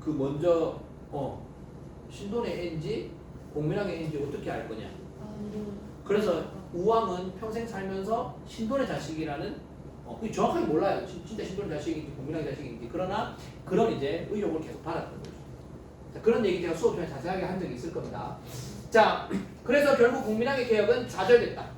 그 먼저 신돈의 애인지 공민왕의 애인지 어떻게 알 거냐? 그래서 우왕은 평생 살면서 신돈의 자식이라는 그게 정확하게 몰라요. 진짜 신돈의 자식인지 공민왕의 자식인지. 그러나 그런 이제 의혹을 계속 받았던 거죠. 자, 그런 얘기 제가 수업 중에 자세하게 한 적이 있을 겁니다. 자, 그래서 결국 공민왕의 개혁은 좌절됐다.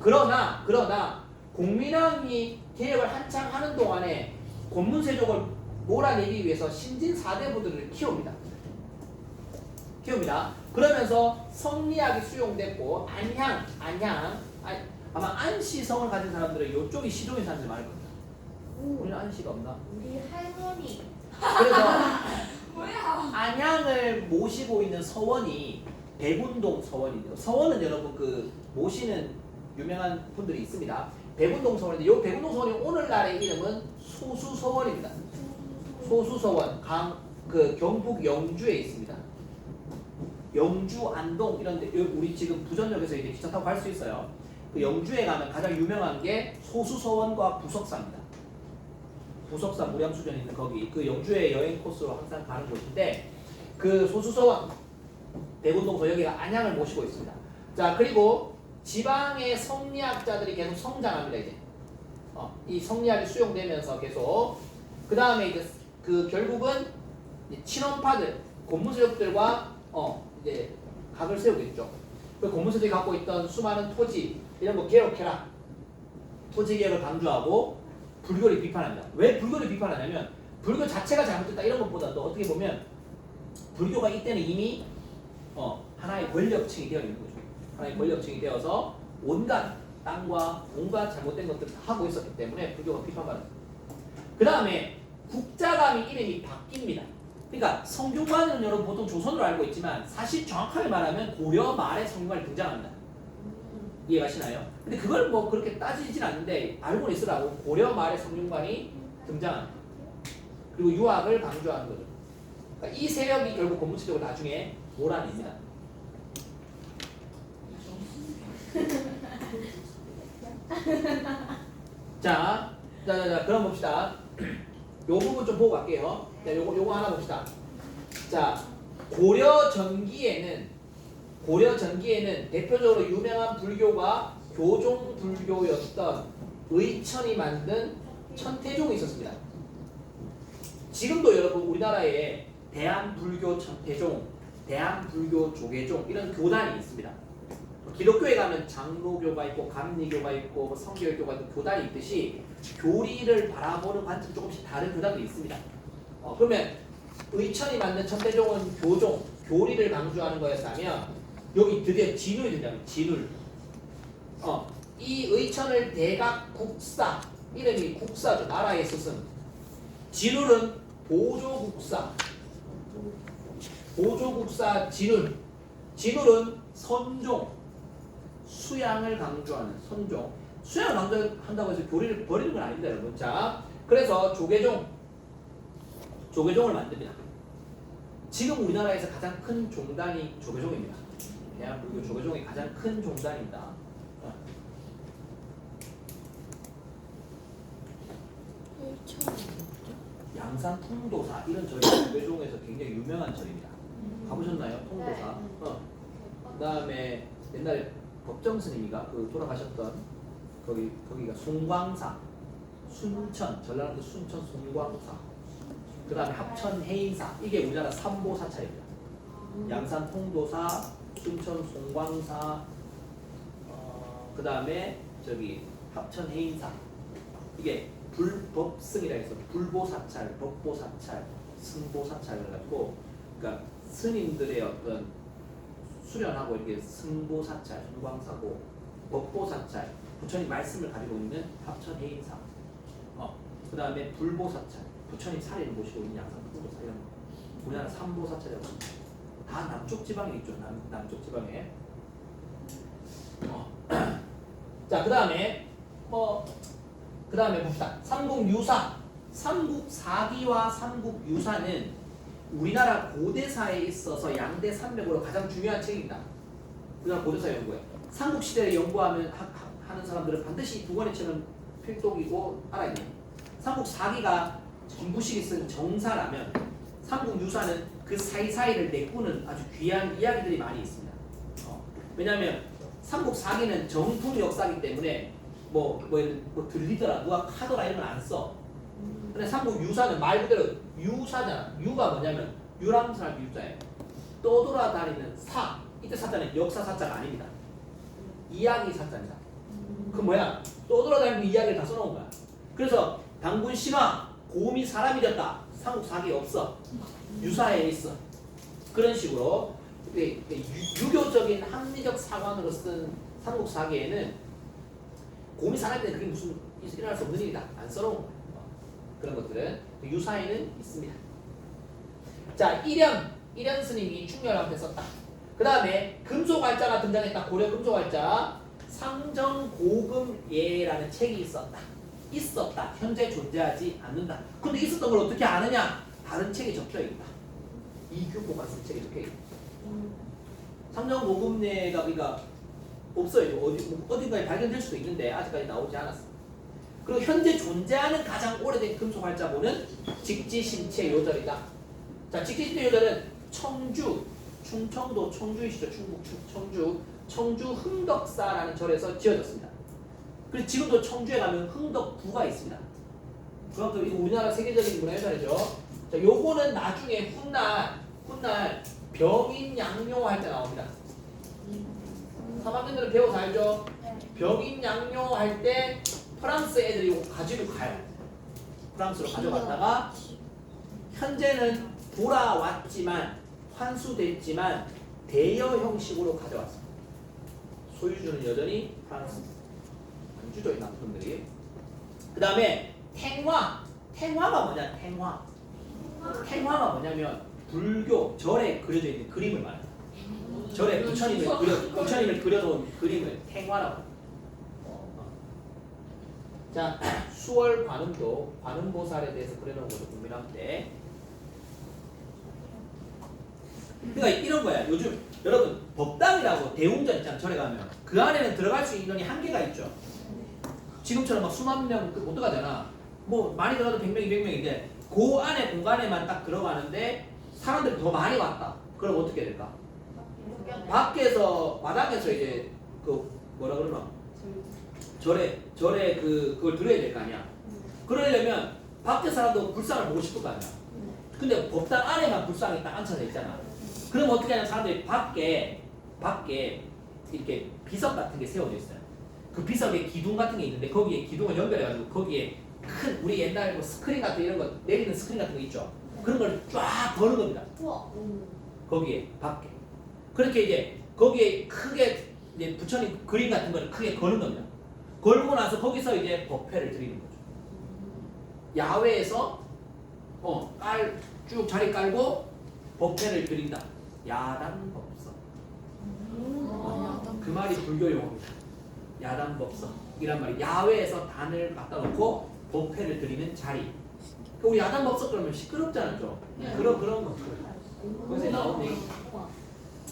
그러나 공민왕이 개혁을 한창 하는 동안에 권문세족을 몰아내기 위해서 신진 4대부들을 키웁니다. 그러면서 성리학이 수용됐고 아마 안시성을 가진 사람들은 이쪽이 시종인 사람들이 많을 겁니다. 우리는 안시가 없나? 우리 할머니. 그래서 뭐야? 안양을 모시고 있는 서원이 백운동 서원인데요. 서원은 여러분 그 모시는 유명한 분들이 있습니다. 백운동 서원인데 이 백운동 서원이 오늘날의 이름은 소수서원입니다. 소수서원 그 경북 영주에 있습니다. 영주 안동 이런데 우리 지금 부전역에서 이제 기차 타고 갈 수 있어요. 그 영주에 가면 가장 유명한 게 소수서원과 부석사입니다. 부석사 무량수전 있는 거기 그 영주의 여행 코스로 항상 가는 곳인데 그 소수서원 백운동서 여기가 안양을 모시고 있습니다. 자 그리고 지방의 성리학자들이 계속 성장합니다. 이제 이 성리학이 수용되면서 계속 그 다음에 이제 그 결국은 친원파들 권문세족들과 이제 각을 세우겠죠. 그 권문세족이 갖고 있던 수많은 토지 이런 거 개혁해라. 토지 개혁을 강조하고 불교를 비판합니다. 왜 불교를 비판하냐면 불교 자체가 잘못됐다 이런 것보다도 어떻게 보면 불교가 이때는 이미 하나의 권력층이 되어 있는 거죠. 하나의 권력층이 되어서 온갖 땅과 온갖 잘못된 것들을 다 하고 있었기 때문에 불교가 비판받았습니다. 그 다음에 국자감이 이름이 바뀝니다. 그러니까 성균관은 여러분 보통 조선으로 알고 있지만 사실 정확하게 말하면 고려 말에 성균관이 등장합니다. 이해가시나요? 근데 그걸 뭐 그렇게 따지진 않는데 알고는 있으라고 고려 말에 성균관이 등장합니다. 그리고 유학을 강조하는 거죠. 그러니까 이 세력이 결국 권문세족을 나중에 몰아냅니다. 자, 그럼 봅시다. 요 부분 좀 보고 갈게요. 자, 요거 하나 봅시다. 자, 고려 전기에는 대표적으로 유명한 불교가 교종 불교였던 의천이 만든 천태종이 있었습니다. 지금도 여러분 우리나라에 대한불교 천태종, 대한불교 조계종 이런 교단이 있습니다. 기독교에 가면 장로교가 있고 감리교가 있고 성결교가 있고 교단이 있듯이 교리를 바라보는 관점 조금씩 다른 교단도 있습니다. 그러면 의천이 만든 천태종은 교리를 강조하는 거였다면 여기 드디어 진울이 등장합니다. 진울. 이 의천을 대각국사 이름이 국사죠. 나라의 스승. 진울은 보조국사 진울. 진울은 선종. 수양을 강조하는 선종. 수양을 강조한다고 해서 교리를 버리는 건 아닙니다, 여러분. 자, 그래서 조계종을 만듭니다. 지금 우리나라에서 가장 큰 종단이 조계종입니다. 대한불교 조계종이 가장 큰 종단입니다. 양산 통도사 이런 절이 조계종에서 굉장히 유명한 절입니다. 가보셨나요? 통도사. 그다음에 옛날에 법정 스님이가 그 돌아가셨던 거기가 송광사, 순천 전라남도 순천 송광사. 그다음에 합천 해인사 이게 우리나라 삼보사찰입니다. 양산 통도사, 순천 송광사, 그다음에 저기 합천 해인사 이게 불법승이라 해서 불보사찰, 법보사찰, 승보사찰 그래가지고 그러니까 스님들의 어떤 수련하고 이렇게 승보사찰, 송광사고 법보사찰, 부처님 말씀을 가지고 있는 합천 해인사, 그 다음에 불보사찰, 부처님 사례를 모시고 있는 양산 통도사 이런 거. 우리나라 삼보사찰이라고 합니다. 다 남쪽 지방에 있죠. 남쪽 지방에. 자, 그 다음에 봅시다. 삼국유사, 삼국사기와 삼국유사는 우리나라 고대사에 있어서 양대 산맥으로 가장 중요한 책입니다. 우리나라 고대사 연구에 삼국시대를 연구하는 하는 사람들은 반드시 두 권의 책은 필독이고 알아야 돼요. 삼국사기가 김부식이 쓴 정사라면 삼국 유사는 그 사이사이를 메꾸는 아주 귀한 이야기들이 많이 있습니다. 왜냐하면 삼국 사기는 정통 역사이기 때문에 뭐 들리더라 누가 카더라 이런 건 안 써. 근데 삼국 유사는 말 그대로 유사잖아. 유가 뭐냐면 유람선할 유자예요. 떠돌아다니는 사. 이때 사자는 역사 사자가 아닙니다. 이야기 사자입니다. 그 뭐야? 떠돌아다니는 이야기를 다 써놓은 거야. 그래서 당군 신화 곰이 사람이 됐다. 삼국 사기에 없어. 유사에 있어. 그런 식으로 유교적인 합리적 사관으로 쓴 삼국 사기에는 곰이 사람이 되는 그게 무슨 일어날 수 없는 일이다. 안 써놓은 거야. 그런 것들은 유사에는 있습니다. 자, 일현 스님이 충렬함에 썼다. 그 다음에 금소갈자가 등장했다. 고려 금소갈자 상정고금예라는 책이 있었다. 현재 존재하지 않는다. 근데 있었던 걸 어떻게 아느냐? 다른 책에 적혀있다. 이규보가 쓴 책에 적혀있다. 상정고금예가 그러니까 없어요. 어딘가에 발견될 수도 있는데 아직까지 나오지 않았어. 그리고 현재 존재하는 가장 오래된 금속활자본은 직지심체 요절이다. 자, 직지심체 요절은 충청도 청주이시죠. 충북 청주 흥덕사라는 절에서 지어졌습니다. 그리고 지금도 청주에 가면 흥덕부가 있습니다. 그만큼 이거 우리나라 세계적인 문화유산이죠. 자, 요거는 나중에 훗날 병인양묘할 때 나옵니다. 3학년들은 배워서 알죠? 병인양묘할 때 프랑스 애들이 이거 가지고 가요. 프랑스로 가져갔다가 현재는 돌아왔지만 환수됐지만 대여 형식으로 가져왔습니다. 소유주는 여전히 프랑스. 안주죠, 이 남편들이. 그 다음에 탱화가 뭐냐? 탱화가 뭐냐면 불교 절에 그려져 있는 그림을 말합니다. 절에 부처님을 그려놓은 그림을 탱화라고 합니다. 자, 수월 관음도 관음보살에 대해서 그려놓은 것도 궁금한데, 그러니까 이런 거야. 요즘 여러분 법당이라고 대웅전 있잖아. 절에 가면 그 안에는 들어갈 수 있는 인원이 한계가 있죠. 지금처럼 막 수만 명 못 들어가잖아. 뭐 많이 들어가도 100명, 200명인데 그 안에 공간에만 딱 들어가는데 사람들이 더 많이 왔다. 그럼 어떻게 될까? 밖에서 마당에서 이제 그 뭐라 그러나? 절에 그걸 들어야 될 거 아니야. 그러려면 밖에 사람도 불상을 보고 싶을 거 아니야. 근데 법당 안에만 불상이 딱 앉혀져 있잖아. 그럼 어떻게 하냐면 사람들이 밖에 이렇게 비석 같은 게 세워져 있어요. 그 비석에 기둥 같은 게 있는데 거기에 기둥을 연결해가지고 거기에 큰 우리 옛날 뭐 스크린 같은 이런 거 내리는 스크린 같은 거 있죠. 그런 걸 쫙 거는 겁니다. 거기에 밖에. 그렇게 이제 거기에 크게 이제 부처님 그림 같은 걸 크게 거는 겁니다. 걸고 나서 거기서 이제 법회를 드리는 거죠. 야외에서 쭉 자리 깔고 법회를 드린다. 야단법석. 그 말이 불교 용어입니다. 야단법석이란 말이 야외에서 단을 갖다 놓고 법회를 드리는 자리. 우리 야단법석 그러면 시끄럽잖아 좀. 그런 거. 거기서 나온 얘기.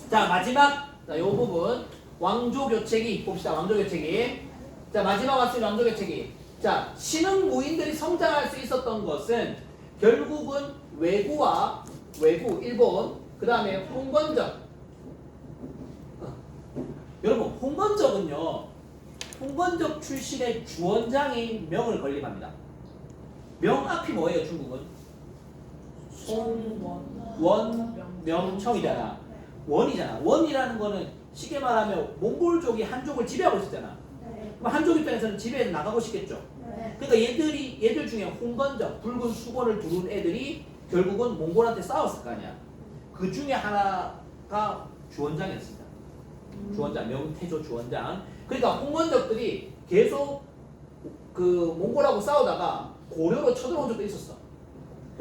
자, 마지막 요 부분 왕조교체기 봅시다. 왕조교체기. 자, 마지막 왔습니다. 왕조교체기. 자, 신흥 무인들이 성장할 수 있었던 것은 결국은 외구 일본, 그 다음에 홍건적. 여러분 홍건적 출신의 주원장이 명을 건립합니다. 명 앞이 뭐예요? 중국은 송원명청이잖아. 원이잖아. 원이라는 거는 쉽게 말하면 몽골족이 한족을 지배하고 있었잖아. 그럼 한족 입장에서는 지배해서 나가고 싶겠죠. 그러니까 얘들 중에 홍건적, 붉은 수건을 두른 애들이 결국은 몽골한테 싸웠을 거 아니야. 그 중에 하나가 주원장이었습니다. 주원장, 명태조 주원장. 그러니까 홍건적들이 계속 그 몽골하고 싸우다가 고려로 쳐들어온 적도 있었어.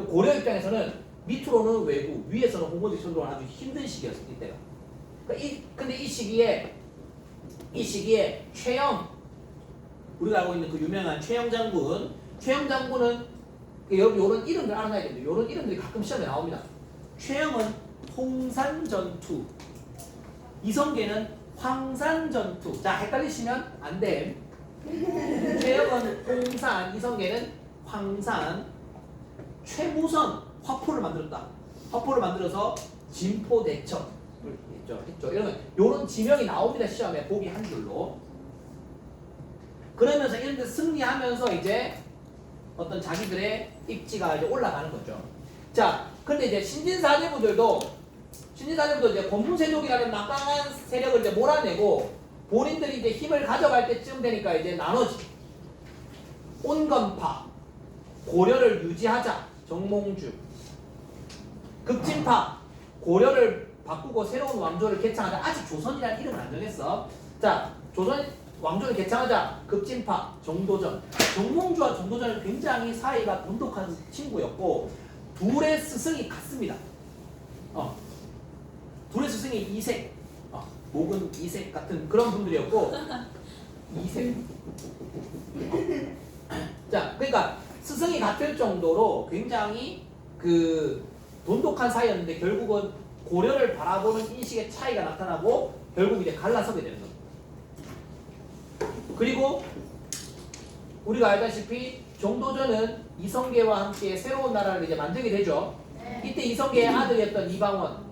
고려 입장에서는 밑으로는 외구, 위에서는 홍건적 쳐들어온 아주 힘든 시기였어, 이때가. 그러니까 근데 이 시기에 최영, 우리가 알고 있는 그 유명한 최영 장군은 요런 이름들 알아놔야 됩니다. 요런 이름들이 가끔 시험에 나옵니다. 최영은 홍산전투, 이성계는 황산전투. 자, 헷갈리시면 안 돼. 최영은 홍산, 이성계는 황산. 최무선 화포를 만들었다. 화포를 만들어서 진포대첩을 했죠. 이런 지명이 나옵니다. 시험에 보기 한 줄로. 그러면서 이런 데 승리하면서 이제 어떤 자기들의 입지가 이제 올라가는 거죠. 자, 근데 이제 신진사대부들도 이제 권문세족이라는 막강한 세력을 이제 몰아내고 본인들이 이제 힘을 가져갈 때쯤 되니까 이제 나눠지. 온건파, 고려를 유지하자, 정몽주. 급진파, 고려를 바꾸고 새로운 왕조를 개창하자. 아직 조선이라는 이름을 안 정했어. 자, 조선 왕조를 개창하자, 급진파, 정도전. 정몽주와 정도전은 굉장히 사이가 돈독한 친구였고 둘의 스승이 같습니다. 둘의 스승이 이색, 목은 이색 같은 그런 분들이었고 이색. 자, 그러니까 스승이 같을 정도로 굉장히 그 돈독한 사이였는데 결국은 고려를 바라보는 인식의 차이가 나타나고 결국 이제 갈라서게 되는 겁니다. 그리고 우리가 알다시피 정도전은 이성계와 함께 새로운 나라를 이제 만들게 되죠. 이때 이성계의 아들이었던 이방원.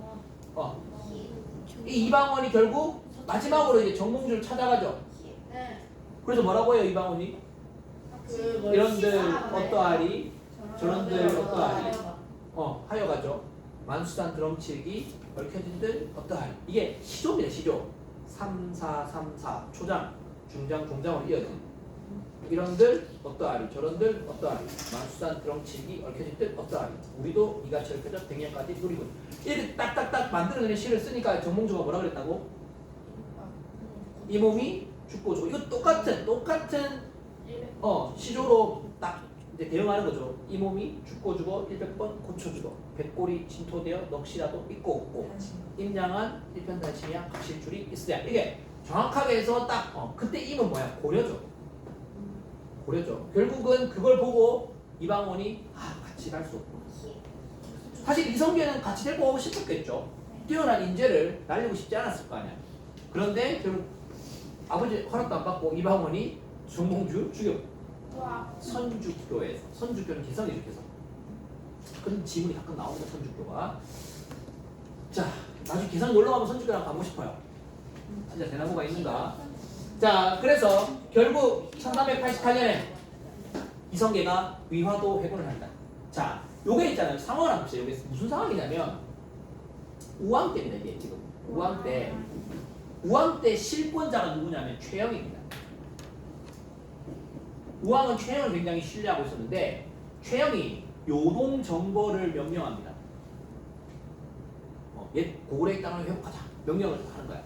이 이방원이 결국 마지막으로 이제 정몽주를 찾아가죠. 그래서 뭐라고 해요, 이방원이? 이런들 어떠하리, 저런들 어떠하리. 하여가죠. 만수단 드럼치기, 얽혀진들 어떠하리. 이게 시조입니다, 시조. 3, 4, 3, 4, 초장, 중장, 종장으로 이어진. 이런들 어떠하리, 저런들 어떠하리. 만수단 드럼치기, 얽혀진들 어떠하리. 우리도 이같이 얽혀져 100년까지 누리군. 이렇게 딱딱딱 만들어내는 시를 쓰니까 정몽주가 뭐라 그랬다고? 이 몸이 죽고 죽어. 이거 똑같은 시조로 딱 이제 대응하는 거죠. 이 몸이 죽고 죽어 100번 고쳐 죽어. 백골이 진토되어 넋이라도 있고 없고. 임양한 일편단심이야 각실줄이 있으랴. 이게 정확하게 해서 딱 그때 임은 뭐야? 고려죠. 결국은 그걸 보고 이방원이 같이 갈 수 없구나. 사실 이성계는 같이 데리고 오고 싶었겠죠. 뛰어난 인재를 날리고 싶지 않았을 거 아니야. 그런데 결국 아버지 허락도 안 받고 이방원이 정몽주 죽여. 선주교에서. 선주교는 개성이죠, 개성. 그런 지문이 가끔 나옵니다, 선주교가. 자, 나중에 개성 놀러 가면 선주교랑 가고 싶어요. 진짜 대나무가 있는가? 자, 그래서 결국 1388년에 이성계가 위화도 회군을 한다. 자, 요게 있잖아요. 상황을 한번 보세요. 요게 무슨 상황이냐면 우왕 때입니다. 이게 지금 우왕 때 실권자가 누구냐면 최영입니다. 우왕은 최영을 굉장히 신뢰하고 있었는데 최영이 요동 정벌을 명령합니다. 옛 고구려의 땅을 회복하자 명령을 하는 거야.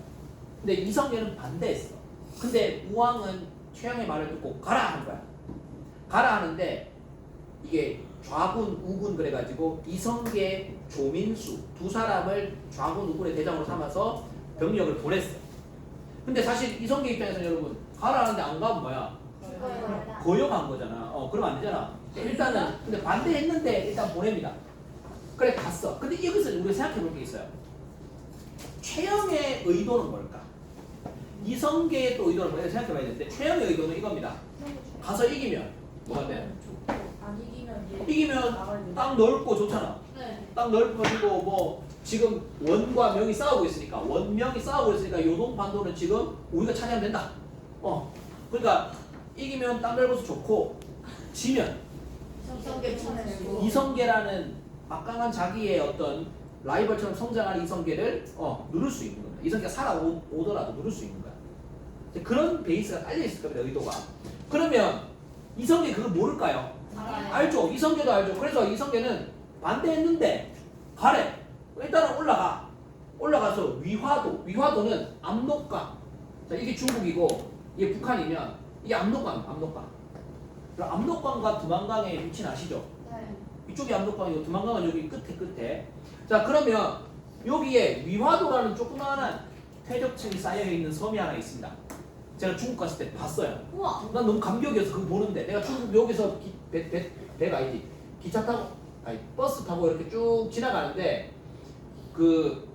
근데 이성계는 반대했어. 근데 우왕은 최영의 말을 듣고 가라 하는 거야. 가라 하는데 이게 좌군, 우군 그래가지고 이성계, 조민수 두 사람을 좌군, 우군의 대장으로 삼아서 병력을 보냈어. 근데 사실 이성계 입장에서는 여러분 가라 하는데 안 가면 뭐야? 거역한 거잖아. 그러면 안 되잖아. 일단은 근데 반대했는데 일단 보냅니다. 그래 갔어. 근데 여기서 우리가 생각해 볼 게 있어요. 최영의 의도는 뭘까? 이성계의 또 의도는 뭐야? 생각해 봐야 되는데 최영의 의도는 이겁니다. 가서 이기면 뭐가 돼? 이기면 땅 넓고 좋잖아. 땅 넓어지고 뭐 지금 원과 명이 싸우고 있으니까 원명이 싸우고 있으니까 요동 반도는 지금 우리가 차지하면 된다. 그러니까 이기면 땅 넓어서 좋고 지면 이성계라는 막강한 자기의 어떤 라이벌처럼 성장하는 이성계를 누를 수 있는 겁니다. 이성계가 살아오더라도 누를 수 있는 거야. 그런 베이스가 깔려 있을 겁니다. 의도가. 그러면 이성계 그걸 모를까요? 알죠. 이성계도 알죠. 그래서 이성계는 반대했는데 가래. 일단은 올라가서 위화도는 압록강. 자, 이게 중국이고 이게 북한이면 이게 압록강. 압록강과 두만강의 위치는 아시죠? 이쪽이 압록강이고 두만강은 여기 끝에. 자, 그러면 여기에 위화도라는 조그마한 퇴적층이 쌓여있는 섬이 하나 있습니다. 제가 중국 갔을 때 봤어요. 우와. 난 너무 감격이어서 그거 보는데 내가 중국 여기서 배가 아니지 기차 타고 버스 타고 이렇게 쭉 지나가는데 그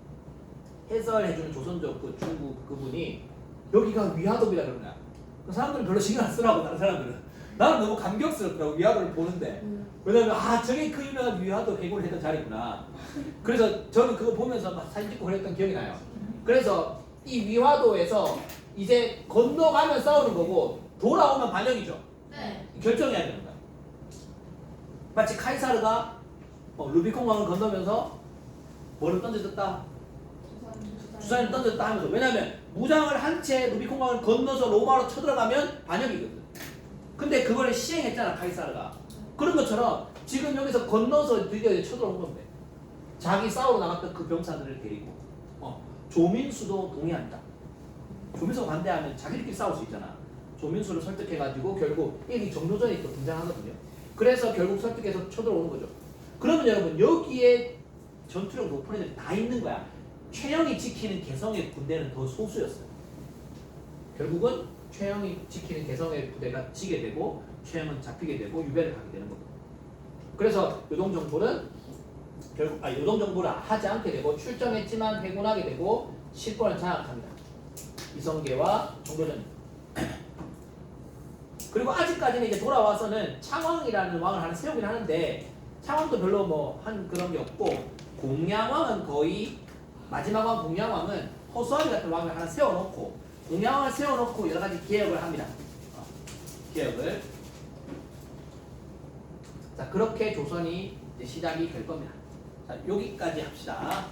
해설해주는 조선족 그 중국 그분이 여기가 위화도이다 그러냐. 그 사람들은 별로 신경 안 쓰라고 다른 사람들은. 나는 너무 감격스럽더라고 위화도를 보는데. 왜냐면 저게 그 유명한 위화도 해골을 했던 자리구나. 그래서 저는 그거 보면서 막 사진 찍고 그랬던 기억이 나요. 그래서 이 위화도에서 이제 건너가면 싸우는 거고 돌아오면 반역이죠. 네. 결정해야 되는 거야. 마치 카이사르가 루비콘강을 건너면서 뭐를 던져줬다? 주사위를 던졌다 하면서. 왜냐면 무장을 한 채 루비콘강을 건너서 로마로 쳐들어가면 반역이거든. 근데 그걸 시행했잖아 카이사르가. 그런 것처럼 지금 여기서 건너서 드디어 이제 쳐들어온 건데 자기 싸우러 나갔던 그 병사들을 데리고 조민수도 동의한다. 조민수가 반대하면 자기들끼리 싸울 수 있잖아. 조민수를 설득해가지고 결국 이게 정조전이 또 등장하거든요. 그래서 결국 설득해서 쳐들어오는 거죠. 그러면 여러분 여기에 전투력 높은 애들이 다 있는 거야. 최영이 지키는 개성의 군대는 더 소수였어요. 결국은 최영이 지키는 개성의 부대가 지게 되고 최영은 잡히게 되고 유배를 하게 되는 겁니다. 그래서 요동정부는 결국 요동정부를 하지 않게 되고 출정했지만 회군하게 되고 실권을 장악합니다. 이성계와 정조전. 그리고 아직까지는 이제 돌아와서는 창왕이라는 왕을 하나 세우긴 하는데 창왕도 별로 뭐 한 그런 게 없고 공양왕은 거의 마지막 왕 공양왕은 허수아비 같은 왕을 하나 세워놓고 공양왕을 세워놓고 여러 가지 개혁을 합니다. 개혁을. 자 그렇게 조선이 이제 시작이 될 겁니다. 자 여기까지 합시다.